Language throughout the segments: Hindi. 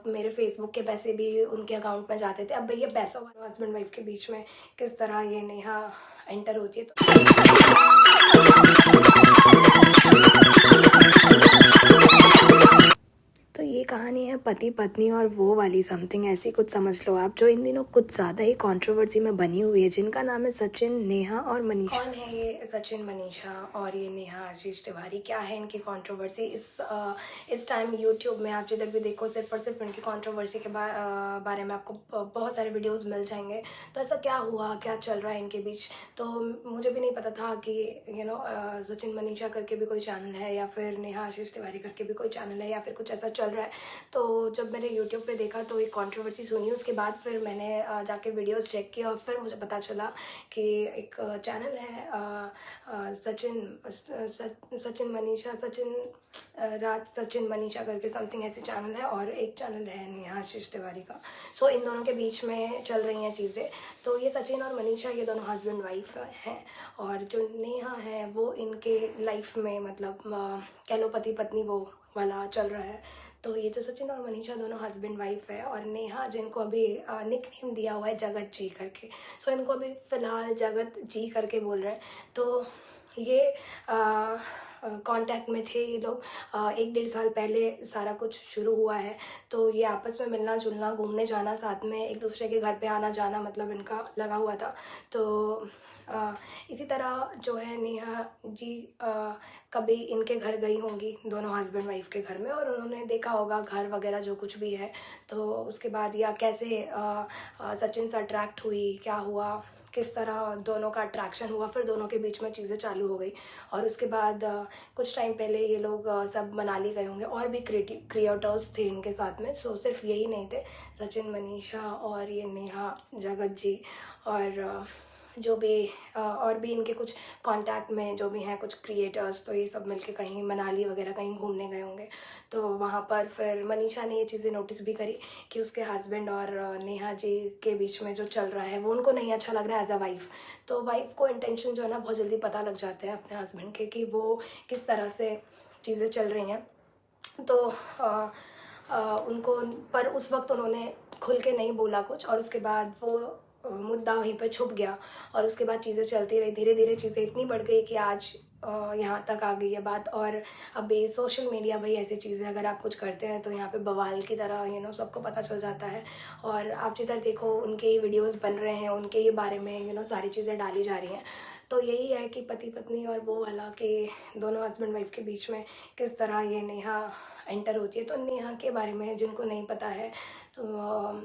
मेरे फेसबुक के पैसे भी उनके अकाउंट में जाते थे। अब भैया पैसों वाले हस्बैंड वाइफ के बीच में किस तरह ये नेहा एंटर होती है। तो ये कहानी है पति पत्नी और वो वाली समथिंग ऐसी कुछ समझ लो आप, जो इन दिनों कुछ ज़्यादा ही कंट्रोवर्सी में बनी हुई है, जिनका नाम है सचिन, नेहा और मनीषा। कौन है ये सचिन, मनीषा और ये नेहा आशीष तिवारी? क्या है इनकी कंट्रोवर्सी? इस टाइम यूट्यूब में आप जिधर भी देखो सिर्फ और सिर्फ इनकी कंट्रोवर्सी के बारे में आपको बहुत सारे वीडियोज़ मिल जाएंगे। तो ऐसा क्या हुआ, क्या चल रहा है इनके बीच? तो मुझे भी नहीं पता था कि सचिन मनीषा करके भी कोई चैनल है, या फिर नेहा आशीष तिवारी करके भी कोई चैनल है, या फिर कुछ ऐसा चल रहा है। तो जब मैंने यूट्यूब पे देखा तो एक कंट्रोवर्सी सुनी, उसके बाद फिर मैंने जाके वीडियोस चेक किया और फिर मुझे पता चला कि एक चैनल है सचिन मनीषा, सचिन मनीषा करके समथिंग ऐसी चैनल है, और एक चैनल है नेहा आशीष तिवारी का। सो इन दोनों के बीच में चल रही हैं चीज़ें। तो ये सचिन और मनीषा ये दोनों हस्बैंड वाइफ हैं, और जो नेहा है वो इनके लाइफ में मतलब कह लो पति पत्नी वो वाला चल रहा है। तो ये जो सचिन और मनीषा दोनों हस्बैंड वाइफ है, और नेहा जिनको अभी निक नेम दिया हुआ है जगत जी करके, सो इनको अभी फ़िलहाल जगत जी करके बोल रहे हैं। तो ये कांटेक्ट में थे ये लोग 1-1.5 साल पहले सारा कुछ शुरू हुआ है। तो ये आपस में मिलना जुलना, घूमने जाना, साथ में एक दूसरे के घर पे आना जाना मतलब इनका लगा हुआ था। तो इसी तरह जो है नेहा जी कभी इनके घर गई होंगी, दोनों हस्बैंड वाइफ के घर में, और उन्होंने देखा होगा घर वगैरह जो कुछ भी है। तो उसके बाद या कैसे सचिन से अट्रैक्ट हुई, क्या हुआ, किस तरह दोनों का अट्रैक्शन हुआ, फिर दोनों के बीच में चीज़ें चालू हो गई। और उसके बाद कुछ टाइम पहले ये लोग सब मनाली गए होंगे, और भी क्रिएटर्स थे इनके साथ में। सो सिर्फ यही नहीं थे, सचिन, मनीषा और ये नेहा, जगत जी, और जो भी और भी इनके कुछ कांटेक्ट में जो भी हैं कुछ क्रिएटर्स, तो ये सब मिलके कहीं मनाली वगैरह कहीं घूमने गए होंगे। तो वहाँ पर फिर मनीषा ने ये चीज़ें नोटिस भी करी कि उसके हस्बैंड और नेहा जी के बीच में जो चल रहा है वो उनको नहीं अच्छा लग रहा है एज अ वाइफ। तो वाइफ को इंटेंशन जो है ना बहुत जल्दी पता लग जाते हैं अपने हस्बैंड के, कि वो किस तरह से चीज़ें चल रही हैं। तो उनको, पर उस वक्त उन्होंने खुल के नहीं बोला कुछ, और उसके बाद वो मुद्दा वहीं पर छुप गया, और उसके बाद चीज़ें चलती रही। धीरे धीरे चीज़ें इतनी बढ़ गई कि आज यहाँ तक आ गई है बात। और अभी सोशल मीडिया भाई ऐसी चीज़ है, अगर आप कुछ करते हैं तो यहाँ पे बवाल की तरह सबको पता चल जाता है। और आप जिधर देखो उनके ही वीडियोस बन रहे हैं, उनके ही बारे में सारी चीज़ें डाली जा रही हैं। तो यही है कि पति पत्नी और वो वाला कि दोनों हस्बैंड वाइफ के बीच में किस तरह ये नेहा एंटर होती है। तो नेहा के बारे में जिनको नहीं पता है तो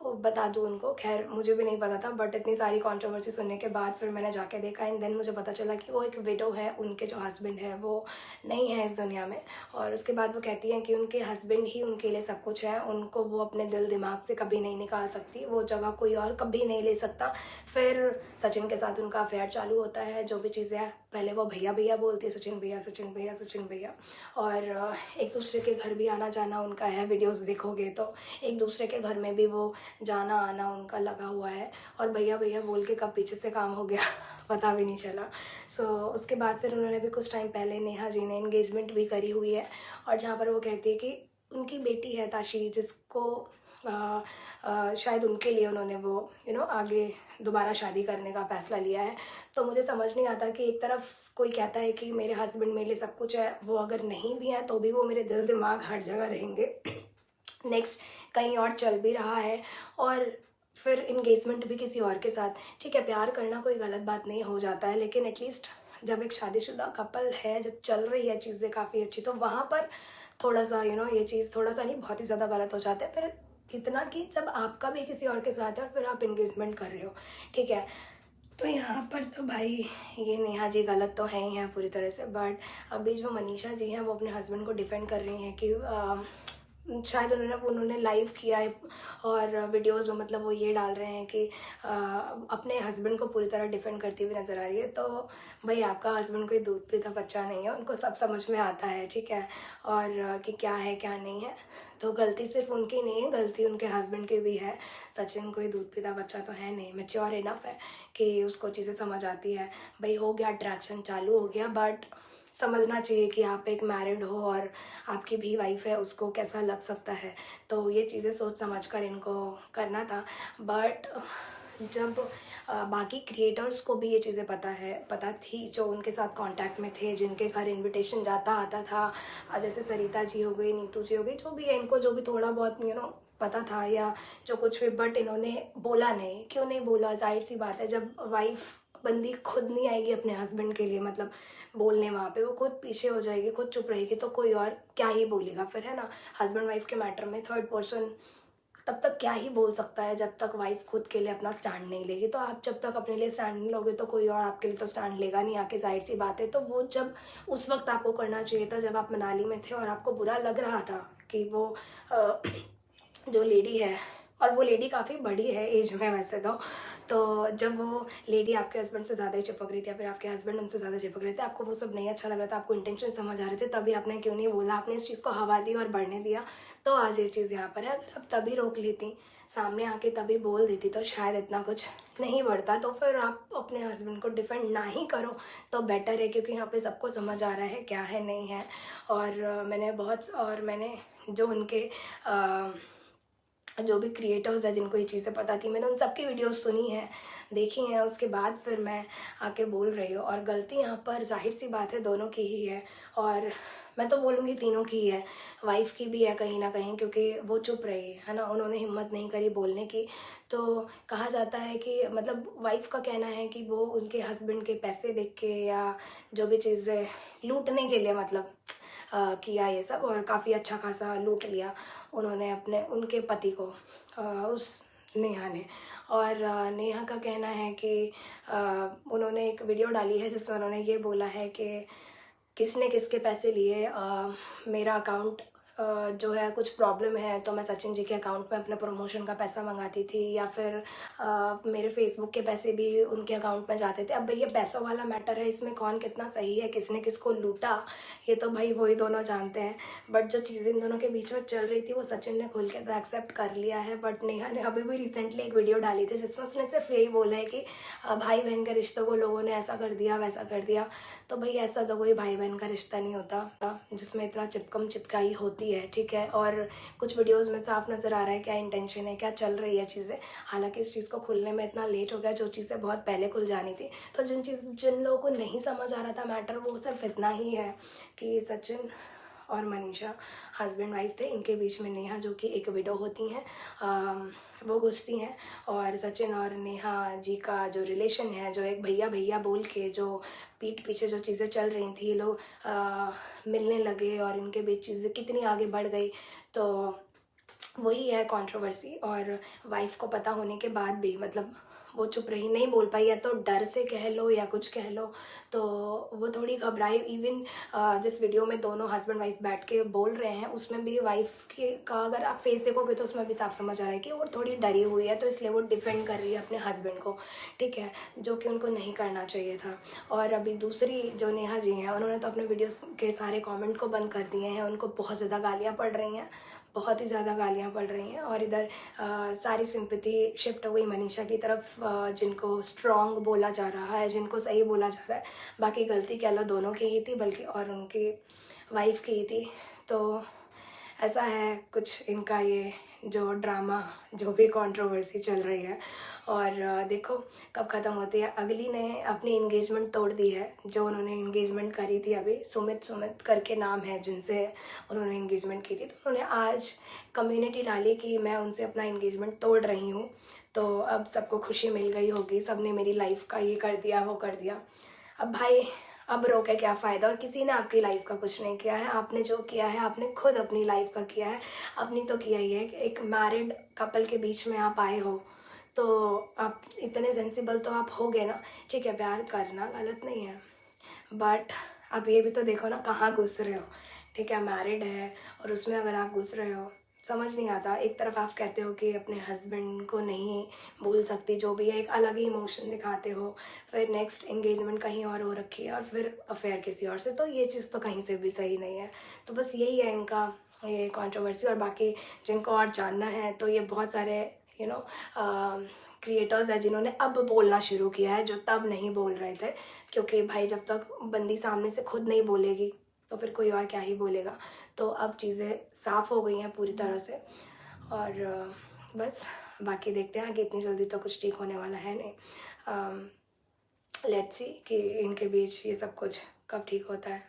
वो बता दूँ उनको। खैर मुझे भी नहीं पता था, बट इतनी सारी कंट्रोवर्सी सुनने के बाद फिर मैंने जाके देखा, एंड देन मुझे पता चला कि वो एक विडो है, उनके जो हस्बैंड है वो नहीं है इस दुनिया में। और उसके बाद वो कहती हैं कि उनके हस्बैंड ही उनके लिए सब कुछ है, उनको वो अपने दिल दिमाग से कभी नहीं निकाल सकती, वो जगह कोई और कभी नहीं ले सकता। फिर सचिन के साथ उनका अफेयर चालू होता है। जो भी चीज़ें पहले वो भैया भैया बोलती है, सचिन भैया, सचिन भैया, सचिन भैया, और एक दूसरे के घर भी आना जाना उनका है। वीडियोस देखोगे तो एक दूसरे के घर में भी वो जाना आना उनका लगा हुआ है, और भैया भैया बोल के कब पीछे से काम हो गया पता भी नहीं चला। सो उसके बाद फिर उन्होंने भी कुछ टाइम पहले नेहा जी ने एंगेजमेंट भी करी हुई है, और जहाँ पर वो कहती है कि उनकी बेटी है ताशी, जिसको शायद उनके लिए उन्होंने वो आगे दोबारा शादी करने का फ़ैसला लिया है। तो मुझे समझ नहीं आता कि एक तरफ कोई कहता है कि मेरे हस्बैंड मेरे लिए सब कुछ है, वो अगर नहीं भी हैं तो भी वो मेरे दिल दिमाग हर जगह रहेंगे। नेक्स्ट कहीं और चल भी रहा है, और फिर इंगेजमेंट भी किसी और के साथ। ठीक है, प्यार करना कोई गलत बात नहीं, हो जाता है, लेकिन एटलीस्ट जब एक शादीशुदा कपल है, जब चल रही है चीज़ें काफ़ी अच्छी, तो वहाँ पर थोड़ा सा ये चीज़ थोड़ा सा नहीं बहुत ही ज़्यादा गलत हो जाता है। फिर इतना कि जब आपका भी किसी और के साथ है और फिर आप इंगेजमेंट कर रहे हो, ठीक है। तो यहाँ पर तो भाई ये नेहा जी गलत तो है ही हैं पूरी तरह से, बट अभी जो मनीषा जी हैं वो अपने हस्बैंड को डिफेंड कर रही हैं कि शायद उन्होंने लाइव किया है, और वीडियोस में मतलब वो ये डाल रहे हैं कि अपने हस्बैंड को पूरी तरह डिफेंड करती हुई नज़र आ रही है। तो भाई आपका हस्बैंड कोई दूध पीता बच्चा नहीं है, उनको सब समझ में आता है, ठीक है, और कि क्या है क्या नहीं है। तो गलती सिर्फ उनकी नहीं है, गलती उनके हस्बैंड की भी है। सचिन कोई दूध पीता बच्चा तो है नहीं, मैच्योर इनफ है कि उसको चीज़ें समझ आती है। भाई हो गया, अट्रैक्शन चालू हो गया, बट समझना चाहिए कि आप एक मैरिड हो और आपकी भी वाइफ है, उसको कैसा लग सकता है। तो ये चीज़ें सोच समझ कर इनको करना था। बट जब बाकी क्रिएटर्स को भी ये चीज़ें पता थी, जो उनके साथ कांटेक्ट में थे, जिनके घर इनविटेशन जाता आता था, जैसे सरिता जी हो गई, नीतू जी हो गई, जो भी है, इनको जो भी थोड़ा बहुत पता था या जो कुछ भी, बट इन्होंने बोला नहीं। क्यों नहीं बोला? जाहिर सी बात है, जब वाइफ बंदी खुद नहीं आएगी अपने हस्बैंड के लिए मतलब बोलने, वहाँ पे वो खुद पीछे हो जाएगी, खुद चुप रहेगी, तो कोई और क्या ही बोलेगा फिर, है ना। हस्बैंड वाइफ के मैटर में थर्ड पर्सन तब तक क्या ही बोल सकता है जब तक वाइफ खुद के लिए अपना स्टैंड नहीं लेगी। तो आप जब तक अपने लिए स्टैंड नहीं लोगे तो कोई और आपके लिए तो स्टैंड लेगा नहीं आके, जाहिर सी बात है। तो वो जब उस वक्त आपको करना चाहिए था जब आप मनाली में थे और आपको बुरा लग रहा था कि वो जो लेडी है, और वो लेडी काफ़ी बड़ी है एज में वैसे तो जब वो लेडी आपके हस्बैंड से ज़्यादा ही चिपक रही थी या फिर आपके हस्बैंड उनसे ज़्यादा चिपक रहे थे, आपको वो सब नहीं अच्छा लग रहा था, आपको इंटेंशन समझ आ रहे थे, तभी आपने क्यों नहीं बोला, आपने इस चीज़ को हवा दी और बढ़ने दिया। तो आज ये चीज़ यहाँ पर है। अगर आप तभी रोक लेती, सामने आके तभी बोल देती, तो शायद इतना कुछ नहीं बढ़ता। तो फिर आप अपने हस्बैंड को डिफेंड ना ही करो तो बेटर है, क्योंकि यहाँ पे सबको समझ आ रहा है क्या है नहीं है। और मैंने जो उनके जो भी क्रिएटर्स हैं जिनको ये चीज़ें पता थी, मैंने उन सबकी वीडियोस सुनी हैं, देखी हैं, उसके बाद फिर मैं आके बोल रही हूँ। और गलती यहाँ पर जाहिर सी बात है दोनों की ही है, और मैं तो बोलूँगी तीनों की ही है। वाइफ की भी है कहीं ना कहीं, क्योंकि वो चुप रही है ना, उन्होंने हिम्मत नहीं करी बोलने की। तो कहा जाता है कि मतलब वाइफ का कहना है कि वो उनके हस्बैंड के पैसे देख के या जो भी चीज़ें लूटने के लिए मतलब किया ये सब, और काफ़ी अच्छा खासा लूट लिया उन्होंने अपने उनके पति को, उस नेहा ने। और नेहा का कहना है कि उन्होंने एक वीडियो डाली है जिसमें उन्होंने ये बोला है कि किसने किसके पैसे लिए, मेरा अकाउंट जो है कुछ प्रॉब्लम है तो मैं सचिन जी के अकाउंट में अपने प्रमोशन का पैसा मंगाती थी, या फिर मेरे फेसबुक के पैसे भी उनके अकाउंट में जाते थे। अब भाई ये पैसों वाला मैटर है, इसमें कौन कितना सही है, किसने किसको लूटा, ये तो भाई वही दोनों जानते हैं। बट जो चीज़ें इन दोनों के बीच में चल रही थी वो सचिन ने खुल के तो एक्सेप्ट कर लिया है। बट नेहा ने अभी भी रिसेंटली एक वीडियो डाली थी जिसमें उसने सिर्फ यही बोला है कि भाई बहन के रिश्तों को लोगों ने ऐसा कर दिया वैसा कर दिया। तो भाई ऐसा तो कोई भाई बहन का रिश्ता नहीं होता जिसमें इतना चिपकम चिपकाई होती है, ठीक है। और कुछ वीडियोस में साफ नज़र आ रहा है क्या इंटेंशन है, क्या चल रही है चीज़ें। हालांकि इस चीज़ को खुलने में इतना लेट हो गया, जो चीज़ें बहुत पहले खुल जानी थी। तो जिन लोगों को नहीं समझ आ रहा था मैटर, वो सिर्फ इतना ही है कि सचिन और मनीषा हस्बैंड वाइफ थे, इनके बीच में नेहा जो कि एक विडो होती हैं, वो घुसती हैं। और सचिन और नेहा जी का जो रिलेशन है, जो एक भैया भैया बोल के जो पीठ पीछे जो चीज़ें चल रही थी, ये लोग मिलने लगे और इनके बीच चीज़ें कितनी आगे बढ़ गई। तो वही है कंट्रोवर्सी। और वाइफ को पता होने के बाद भी मतलब वो चुप रही, नहीं बोल पाई, या तो डर से कह लो या कुछ कह लो। तो वो थोड़ी घबराई। इवन जिस वीडियो में दोनों हस्बैंड वाइफ बैठ के बोल रहे हैं, उसमें भी वाइफ के का अगर आप फेस देखोगे तो उसमें भी साफ समझ आ रहा है कि वो थोड़ी डरी हुई है, तो इसलिए वो डिफेंड कर रही है अपने हस्बैंड को, ठीक है, जो कि उनको नहीं करना चाहिए था। और अभी दूसरी जो नेहा जी हैं, उन्होंने तो अपने वीडियोस के सारे कमेंट को बंद कर दिए हैं, उनको बहुत ज़्यादा गालियाँ पड़ रही हैं, बहुत ही ज़्यादा गालियाँ पड़ रही हैं। और इधर सारी सिंपैथी शिफ्ट हो गई मनीषा की तरफ, जिनको स्ट्रॉन्ग बोला जा रहा है, जिनको सही बोला जा रहा है। बाकी गलती कह लो दोनों की ही थी, बल्कि और उनकी वाइफ की ही थी। तो ऐसा है कुछ इनका ये जो ड्रामा, जो भी कंट्रोवर्सी चल रही है। और देखो कब ख़त्म होती है। अगली ने अपनी इंगेजमेंट तोड़ दी है, जो उन्होंने इंगेजमेंट करी थी अभी, सुमित करके नाम है जिनसे उन्होंने इंगेजमेंट की थी। तो उन्होंने आज कम्युनिटी डाली कि मैं उनसे अपना इंगेजमेंट तोड़ रही हूँ। तो अब सबको खुशी मिल गई होगी, सब ने मेरी लाइफ का ये कर दिया वो कर दिया। अब भाई अब रो के क्या फ़ायदा, और किसी ने आपकी लाइफ का कुछ नहीं किया है। आपने जो किया है आपने खुद अपनी लाइफ का किया है। अपनी तो किया ही है कि एक मैरिड कपल के बीच में आप आए हो, तो आप इतने सेंसिबल तो आप हो गए ना, ठीक है, प्यार करना गलत नहीं है, बट आप ये भी तो देखो ना कहाँ घुस रहे हो, ठीक है, मैरिड है और उसमें अगर आप घुस रहे हो, समझ नहीं आता। एक तरफ आप कहते हो कि अपने हस्बैंड को नहीं भूल सकती, जो भी है, एक अलग ही इमोशन दिखाते हो, फिर नेक्स्ट एंगेजमेंट कहीं और हो रखी है और फिर अफेयर किसी और से, तो ये चीज़ तो कहीं से भी सही नहीं है। तो बस यही है इनका ये कंट्रोवर्सी। और बाकी जिनको और जानना है तो ये बहुत सारे यू नो क्रिएटर्स हैं जिन्होंने अब बोलना शुरू किया है, जो तब नहीं बोल रहे थे, क्योंकि भाई जब तक बंदी सामने से खुद नहीं बोलेगी तो फिर कोई और क्या ही बोलेगा। तो अब चीज़ें साफ़ हो गई हैं पूरी तरह से, और बस बाकी देखते हैं कि इतनी जल्दी तो कुछ ठीक होने वाला है नहीं। लेट्स सी कि इनके बीच ये सब कुछ कब ठीक होता है।